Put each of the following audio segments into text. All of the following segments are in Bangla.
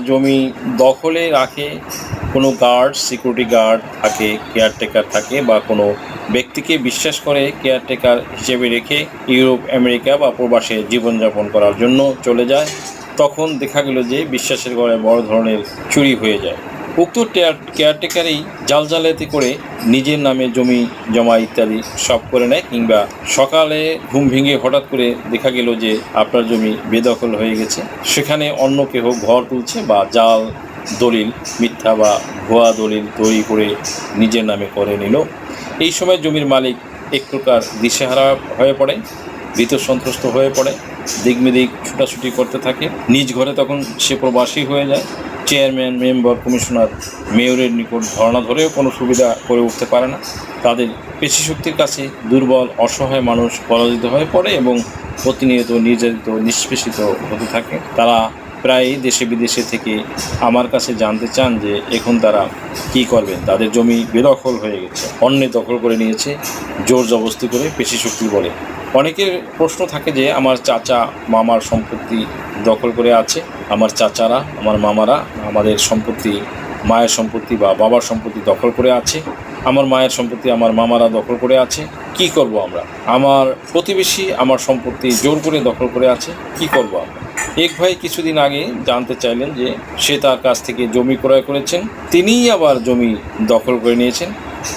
জমি দখলে রাখে কোনো গার্ড, সিকিউরিটি গার্ড থাকে, কেয়ারটেকার থাকে, বা কোনো ব্যক্তিকে বিশ্বাস করে কেয়ারটেকার হিসেবে রেখে ইউরোপ, আমেরিকা বা প্রবাসে জীবনযাপন করার জন্য চলে যায়, তখন দেখা গেল যে বিশ্বাসের ঘরে বড় ধরনের চুরি হয়ে যায়। উক্ত কেয়ারটেকারই জালজালাতি করে নিজের নামে জমি জমা ইত্যাদি সব করে নেয়, কিংবা সকালে ঘুম ভেঙে হঠাৎ করে দেখা গেল যে আপনার জমি বেদখল হয়ে গেছে, সেখানে অন্য কেউ ঘর তুলছে বা জাল দলিল, মিথ্যা বা ভুয়া দলিল তৈরি করে নিজের নামে করে নিল। এই সময় জমির মালিক এক প্রকার দিশেহারা হয়ে পড়ে, ভীত সন্ত্রস্ত হয়ে পড়ে, দিকবিদিক ছুটাছুটি করতে থাকে। নিজ ঘরে তখন সে প্রবাসী হয়ে যায়। চেয়ারম্যান, মেম্বার, কমিশনার, মেয়রের নিকট ধর্ণা ধরেও কোনো সুবিধা করে উঠতে পারে না। তাদের পেশিশক্তির কাছে দুর্বল, অসহায় মানুষ পরাজিত হয়ে পড়ে এবং প্রতিনিয়ত নির্যাতিত, নিষ্পেষিত হতে থাকে। তারা প্রায় দেশে বিদেশে থেকে আমার কাছে জানতে চান যে এখন তারা কী করবেন। তাদের জমি বেদখল হয়ে গেছে, অন্যে দখল করে নিয়েছে জোর জবরদস্তি করে, পেশিশক্তি বলে। অনেকের প্রশ্ন থাকে যে আমার চাচা মামার সম্পত্তি দখল করে আছে, আমার চাচারা, আমার মামারা আমাদের সম্পত্তি, মায়ের সম্পত্তি বা বাবার সম্পত্তি দখল করে আছে, আমার মায়ের সম্পত্তি আমার মামারা দখল করে আছে, কি করব আমরা? আমার প্রতিবেশী আমার সম্পত্তি জোর করে দখল করে আছে, কি করব আমরা? এক ভাই কিছুদিন আগে জানতে চাইলেন যে সে তার কাছ থেকে জমি ক্রয় করেছেন, তিনিই আবার জমি দখল করে নিয়েছেন,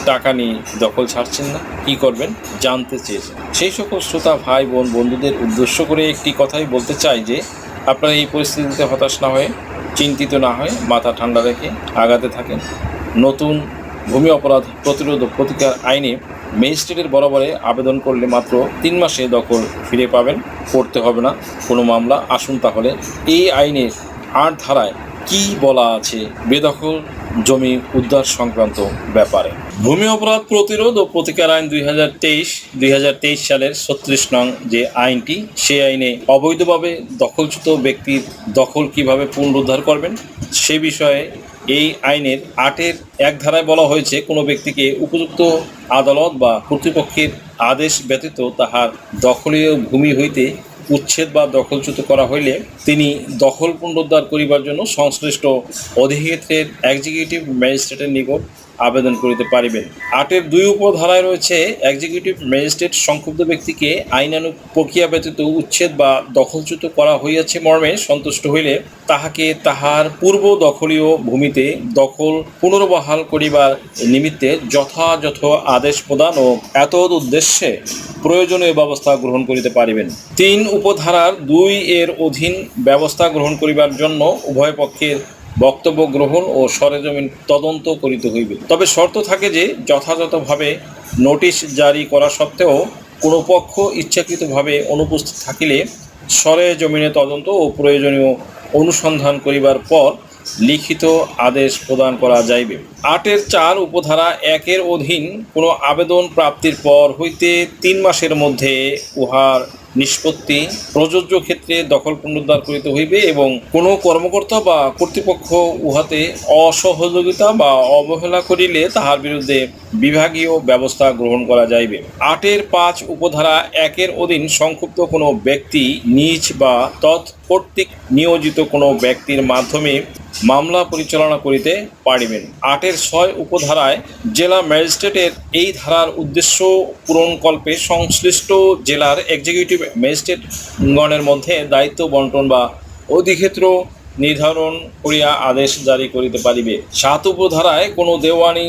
টাকা নিয়ে দখল ছাড়ছেন না, কি করবেন জানতে চেয়েছেন। সেই সকল শ্রোতা ভাই বোন বন্ধুদের উদ্দেশ্য করে একটি কথাই বলতে চাই যে আপনারা এই পরিস্থিতিতে হতাশ না হয়ে, চিন্তিত না হয়ে, মাথা ঠান্ডা রেখে আগাতে থাকেন। নতুন ভূমি অপরাধ প্রতিরোধ ও প্রতিকার আইনে ম্যাজিস্ট্রেটের বরাবরে আবেদন করলে মাত্র 3 মাসে দখল ফিরে পাবেন, করতে হবে না কোনো মামলা। আসুন তাহলে এই আইনের 8 ধারায় কি বলা আছে বেদখল জমি উদ্ধার সংক্রান্ত ব্যাপারে। ভূমি অপরাধ প্রতিরোধ ও প্রতিকার আইন 2023 সালের 36 নং যে আইনটি, সেই আইনে অবৈধভাবে দখলচ্যুত ব্যক্তির দখল কিভাবে পুনরুদ্ধার করবেন সে বিষয়ে এই আইনের 8-এর 1 ধারায় বলা হয়েছে, কোনো ব্যক্তিকে উপযুক্ত আদালত বা কর্তৃপক্ষের আদেশ ব্যতীত তাহার দখলীয় ভূমি হইতে উচ্ছেদ বা দখলচ্যুত করা হইলে তিনি দখল পুনরুদ্ধার করিবার জন্য সংশ্লিষ্ট অধিক্ষেত্রের এক্সিকিউটিভ ম্যাজিস্ট্রেটের নিকট আবেদন করিতে পারিবেন। 8-এর 2 উপধারায় রয়েছে, এক্সিকিউটিভ ম্যাজিস্ট্রেট সংক্ষুব্ধ ব্যক্তিকে আইনানুগ প্রক্রিয়া ব্যতীত উচ্ছেদ বা দখলচ্যুত করা হইয়াছে মর্মে সন্তুষ্ট হইলে তাহাকে তাহার পূর্ব দখলীয় ভূমিতে দখল পুনর্বহাল করিবার নিমিত্তে যথাযথ আদেশ প্রদান ও এতদ উদ্দেশ্যে প্রয়োজনীয় ব্যবস্থা গ্রহণ করিতে পারিবেন। 3 উপধারার 2-এর অধীন ব্যবস্থা গ্রহণ করিবার জন্য উভয় পক্ষের বক্তব্য গ্রহণ ও সরেজমিন তদন্ত করিতে হইবে। তবে শর্ত থাকে যে যথাযথভাবে নোটিশ জারি করা সত্ত্বেও কোনো পক্ষ ইচ্ছাকৃতভাবে অনুপস্থিত থাকিলে সরেজমিনে তদন্ত ও প্রয়োজনীয় অনুসন্ধান করিবার পর লিখিত আদেশ প্রদান করা যাইবে। 8-এর 4 উপধারা 1-এর অধীন কোনো আবেদন প্রাপ্তির পর হইতে 3 মাসের মধ্যে উহার নিষ্পত্তি প্রযোজ্য ক্ষেত্রে দখল পুনরুদ্ধার করিতে হইবে এবং কোনো কর্মকর্তা বা কর্তৃপক্ষ উহাতে অসহযোগিতা বা অবহেলা করিলে তাহার বিরুদ্ধে বিভাগীয় ব্যবস্থা গ্রহণ করা যাইবে। 8-এর 5 উপধারা 1-এর অধীন সংক্ষুব্ধ কোনো ব্যক্তি নিজ বা তৎকর্তৃক নিয়োজিত কোনো ব্যক্তির মাধ্যমে মামলা পরিচালনা করিতে পারিবেন। 8-এর 6 উপধারায় জেলা ম্যাজিস্ট্রেটের এই ধারার উদ্দেশ্য পূরণকল্পে সংশ্লিষ্ট জেলার এক্সিকিউটিভ ম্যাজিস্ট্রেটগণের মধ্যে দায়িত্ব বন্টন বা অধিক্ষেত্র নির্ধারণ করিয়া আদেশ জারি করিতে পারিবে। 7 উপধারায় কোনো দেওয়ানি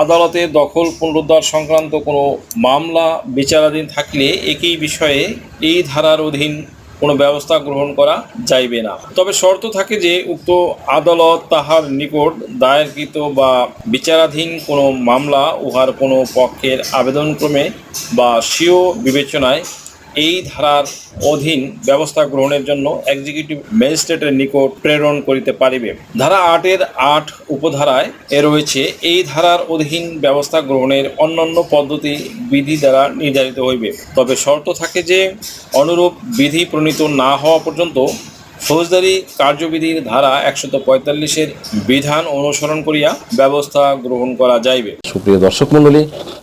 আদালতে দখল পুনরুদ্ধার সংক্রান্ত কোনো মামলা বিচারাধীন থাকলে একই বিষয়ে এই ধারার অধীন কোনো ব্যবস্থা গ্রহণ করা যাইবে না। তবে শর্ত থাকে যে উক্ত আদালত তাহার নিকট দায়েরকৃত বা বিচারাধীন কোনো মামলা উহার কোনো পক্ষের আবেদনক্রমে বা স্বীয় বিবেচনায় এই ধারার অধীন ব্যবস্থা গ্রহণের জন্য এক্সিকিউটিভ ম্যাজিস্ট্রেটের নিকট প্রেরণ করিতে পারিবে। ধারা 8-এর 8 উপধারায় রয়েছে, এই ধারার অধীন ব্যবস্থা গ্রহণের অন্যান্য পদ্ধতি বিধি দ্বারা নির্ধারিত হইবে। তবে শর্ত থাকে যে অনুরূপ বিধি প্রণীত না হওয়া পর্যন্ত ফৌজদারি কার্যবিধির ধারা 145-এর বিধান অনুসরণ করিয়া ব্যবস্থা গ্রহণ করা যাইবে। সুপ্রিয় দর্শক মণ্ডলী,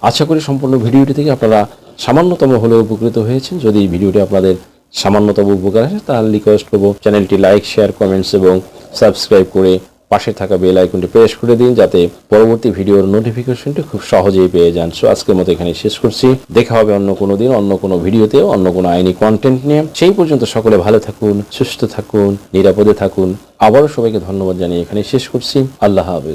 আশা করি সম্পূর্ণ ভিডিওটি থেকে আপনারা সামান্যতম হলেও উপকৃত হয়েছেন। যদি এই ভিডিওটি আপনাদের সামান্যতম উপকার আসে তাহলে রিকোয়েস্ট করব চ্যানেলটি লাইক, শেয়ার, কমেন্টস এবং সাবস্ক্রাইব করে পাশে থাকা বেল আইকনটি প্রেস করে দিন, যাতে পরবর্তী ভিডিওর নোটিফিকেশনটি খুব সহজেই পেয়ে যান। সো আজকের মতো এখানে শেষ করছি। দেখা হবে অন্য কোনো দিন, অন্য কোনো ভিডিওতে, অন্য কোনো আইনি কন্টেন্ট নিয়ে। সেই পর্যন্ত সকলে ভালো থাকুন, সুস্থ থাকুন, নিরাপদে থাকুন। আবারও সবাইকে ধন্যবাদ জানিয়ে এখানে শেষ করছি। আল্লাহ হাফেজ।